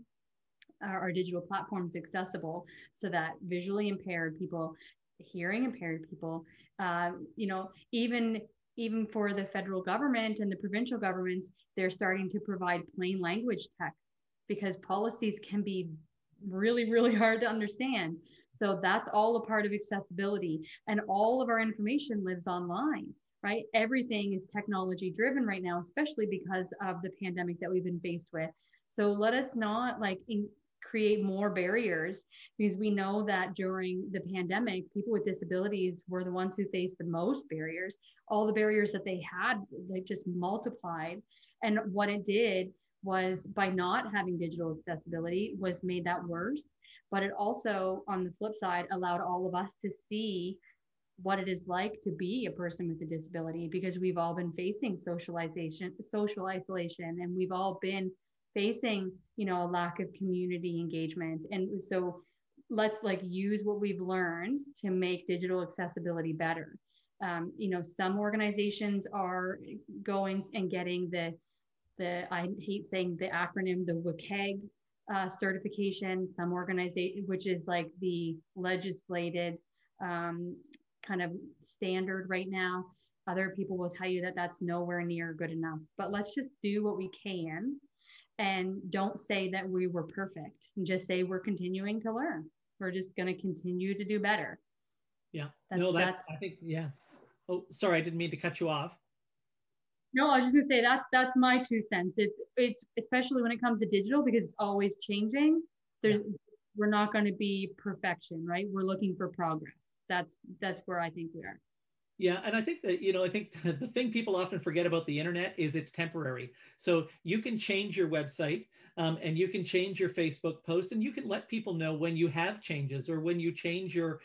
our digital platforms accessible so that visually impaired people, hearing impaired people, you know, even for the federal government and the provincial governments, they're starting to provide plain language text because policies can be really, really hard to understand. So that's all a part of accessibility. And all of our information lives online, right? Everything is technology driven right now, especially because of the pandemic that we've been faced with. So let us not like create more barriers, because we know that during the pandemic, people with disabilities were the ones who faced the most barriers. All the barriers that they had, they just multiplied. And what it did was, by not having digital accessibility, was made that worse. But it also, on the flip side, allowed all of us to see what it is like to be a person with a disability, because we've all been facing social isolation, and we've all been facing, you know, a lack of community engagement. And so let's like use what we've learned to make digital accessibility better. You know, some organizations are going and getting the I hate saying the acronym, the WCAG certification. Some organization, which is like the legislated kind of standard right now. Other people will tell you that that's nowhere near good enough. But let's just do what we can. And don't say that we were perfect, and just say we're continuing to learn. We're just going to continue to do better. Yeah. That's I think, yeah. Oh, sorry, I didn't mean to cut you off. No, I was just going to say that's my 2 cents. It's especially when it comes to digital, because it's always changing. We're not going to be perfection, right? We're looking for progress. That's where I think we are. Yeah, and I think that, you know, I think the thing people often forget about the internet is it's temporary. So you can change your website and you can change your Facebook post, and you can let people know when you have changes or when you change your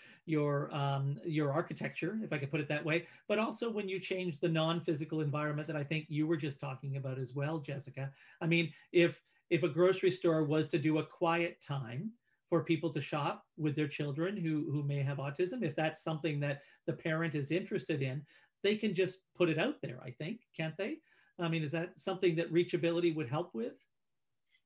architecture, if I could put it that way, but also when you change the non-physical environment that I think you were just talking about as well, Jessica. I mean, if a grocery store was to do a quiet time for people to shop with their children who may have autism, if that's something that the parent is interested in, they can just put it out there, I think, can't they? I mean, is that something that reachAbility would help with?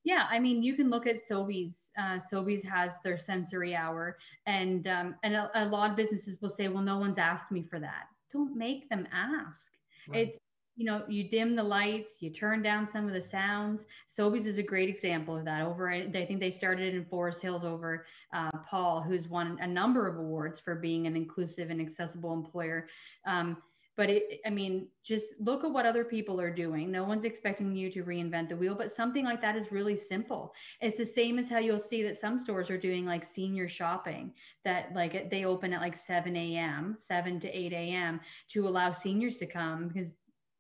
Yeah, I mean, you can look at Sobeys. Sobeys has their sensory hour, and a lot of businesses will say, well, no one's asked me for that. Don't make them ask. Right. It's, you know, you dim the lights, you turn down some of the sounds. Sobeys is a great example of that. I think they started in Forest Hills over Paul, who's won a number of awards for being an inclusive and accessible employer. But I mean, just look at what other people are doing. No one's expecting you to reinvent the wheel, but something like that is really simple. It's the same as how you'll see that some stores are doing like senior shopping, that like they open at like 7 to 8 a.m. to allow seniors to come, because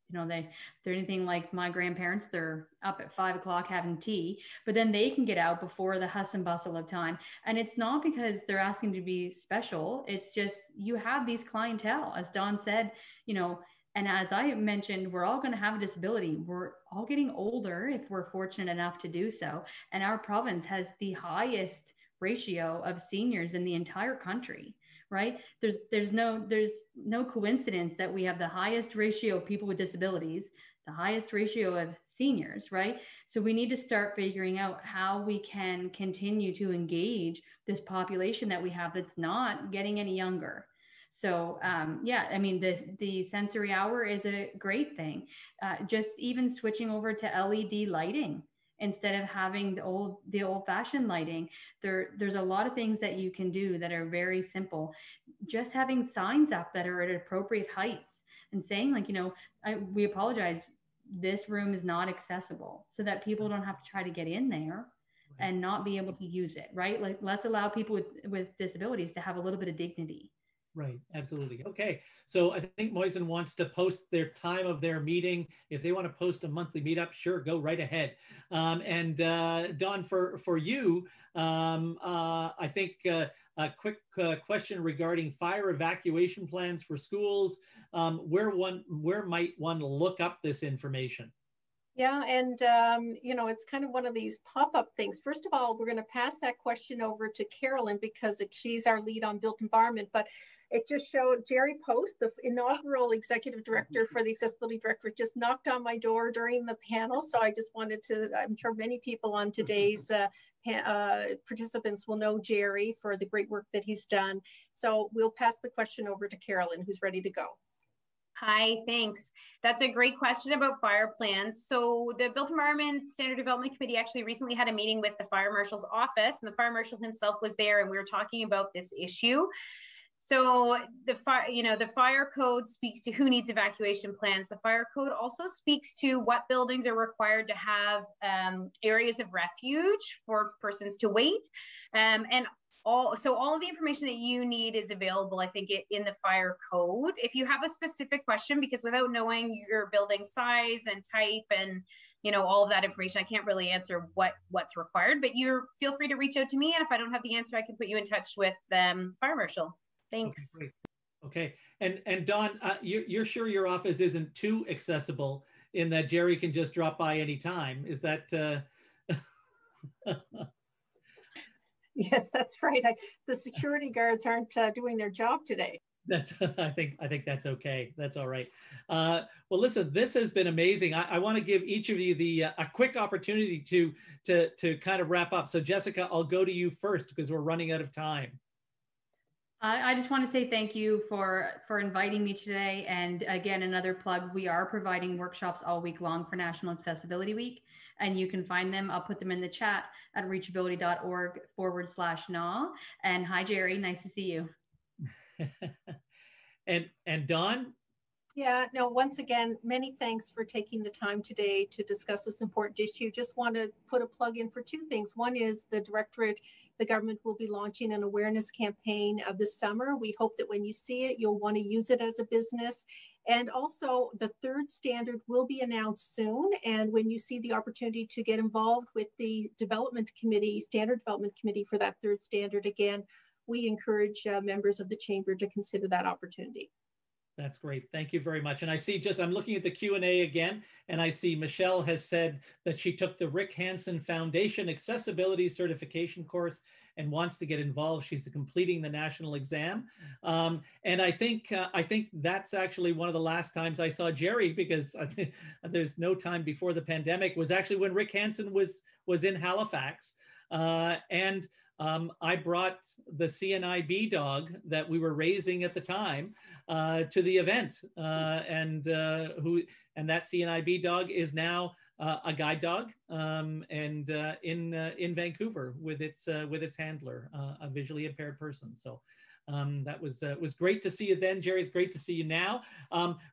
you know, they're anything like my grandparents, they're up at 5 o'clock having tea, but then they can get out before the hustle and bustle of time. And it's not because they're asking to be special. It's just, you have these clientele, as Dawn said, you know, and as I mentioned, we're all going to have a disability. We're all getting older if we're fortunate enough to do so. And our province has the highest ratio of seniors in the entire country. Right? There's no coincidence that we have the highest ratio of people with disabilities, the highest ratio of seniors, right? So we need to start figuring out how we can continue to engage this population that we have that's not getting any younger. So yeah, I mean, the sensory hour is a great thing. Just even switching over to LED lighting. instead of having the old-fashioned lighting. There's a lot of things that you can do that are very simple. Just having signs up that are at appropriate heights and saying, like, you know, we apologize, this room is not accessible, so that people don't have to try to get in there and not be able to use it, right? Like, let's allow people with disabilities to have a little bit of dignity. Right, absolutely. Okay, so I think Moisen wants to post their time of their meeting. If they want to post a monthly meetup, sure, go right ahead. And Dawn, for you, I think a quick question regarding fire evacuation plans for schools. Where might one look up this information? Yeah, and you know, it's kind of one of these pop-up things. First of all, we're going to pass that question over to Carolyn because she's our lead on built environment, but it just showed Jerry Post, the inaugural executive director for the Accessibility Directorate, just knocked on my door during the panel. So I just wanted to, I'm sure many people on today's participants will know Jerry for the great work that he's done. So we'll pass the question over to Carolyn, who's ready to go. Hi, thanks. That's a great question about fire plans. So the Built Environment Standard Development Committee actually recently had a meeting with the Fire Marshal's office, and the Fire Marshal himself was there, and we were talking about this issue. So the fire code speaks to who needs evacuation plans. The fire code also speaks to what buildings are required to have areas of refuge for persons to wait, and all of the information that you need is available, I think, in the fire code. If you have a specific question, because without knowing your building size and type and, you know, all of that information, I can't really answer what's required, but feel free to reach out to me. And if I don't have the answer, I can put you in touch with Fire Marshal. Thanks. Okay, great. Okay. And Dawn, you're sure your office isn't too accessible in that Jerry can just drop by anytime? Is that... Yes, that's right. The security guards aren't doing their job today. That's I think that's okay. That's all right. Well, listen, this has been amazing. I want to give each of you a quick opportunity to kind of wrap up. So Jessica, I'll go to you first because we're running out of time. I just want to say thank you for inviting me today. And again, another plug, we are providing workshops all week long for National Accessibility Week. And you can find them. I'll put them in the chat at reachability.org/NAAW. And hi, Jerry. Nice to see you. and Dawn? Yeah, no, once again, many thanks for taking the time today to discuss this important issue. Just want to put a plug in for two things. One is the Directorate, the government will be launching an awareness campaign this summer. We hope that when you see it, you'll want to use it as a business. And also the third standard will be announced soon. And when you see the opportunity to get involved with the development committee, standard development committee for that third standard, again, we encourage members of the chamber to consider that opportunity. That's great. Thank you very much. And I see I'm looking at the Q&A again, and I see Michelle has said that she took the Rick Hansen Foundation Accessibility Certification course and wants to get involved. She's completing the national exam. And I think that's actually one of the last times I saw Jerry, because I think there's no time before the pandemic, was actually when Rick Hansen was in Halifax. I brought the CNIB dog that we were raising at the time to the event, and that CNIB dog is now a guide dog, in Vancouver with its handler, a visually impaired person. So that was great to see you then, Jerry. It's great to see you now.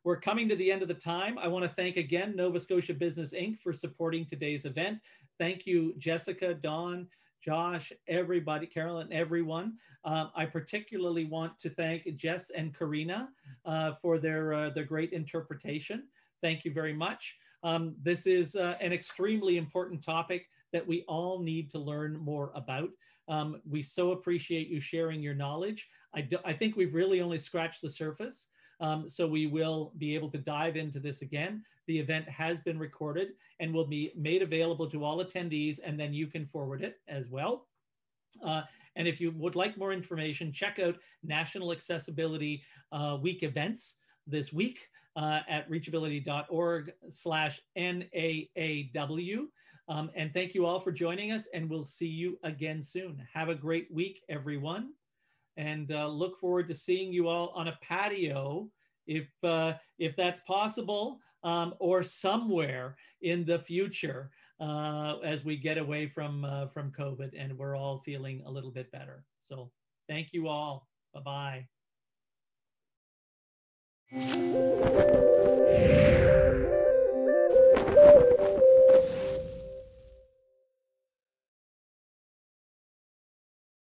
We're coming to the end of the time. I want to thank again Nova Scotia Business Inc. for supporting today's event. Thank you, Jessica, Dawn, Josh, everybody, Carolyn, everyone. I particularly want to thank Jess and Karina for their great interpretation. Thank you very much. This is an extremely important topic that we all need to learn more about. We so appreciate you sharing your knowledge. I think we've really only scratched the surface. So we will be able to dive into this again. The event has been recorded and will be made available to all attendees, and then you can forward it as well. And if you would like more information, check out National Accessibility Week events this week at reachability.org/NAAW. And thank you all for joining us, and we'll see you again soon. Have a great week, everyone. And look forward to seeing you all on a patio, if that's possible, or somewhere in the future. as we get away from COVID and we're all feeling a little bit better. So thank you all. Bye-bye.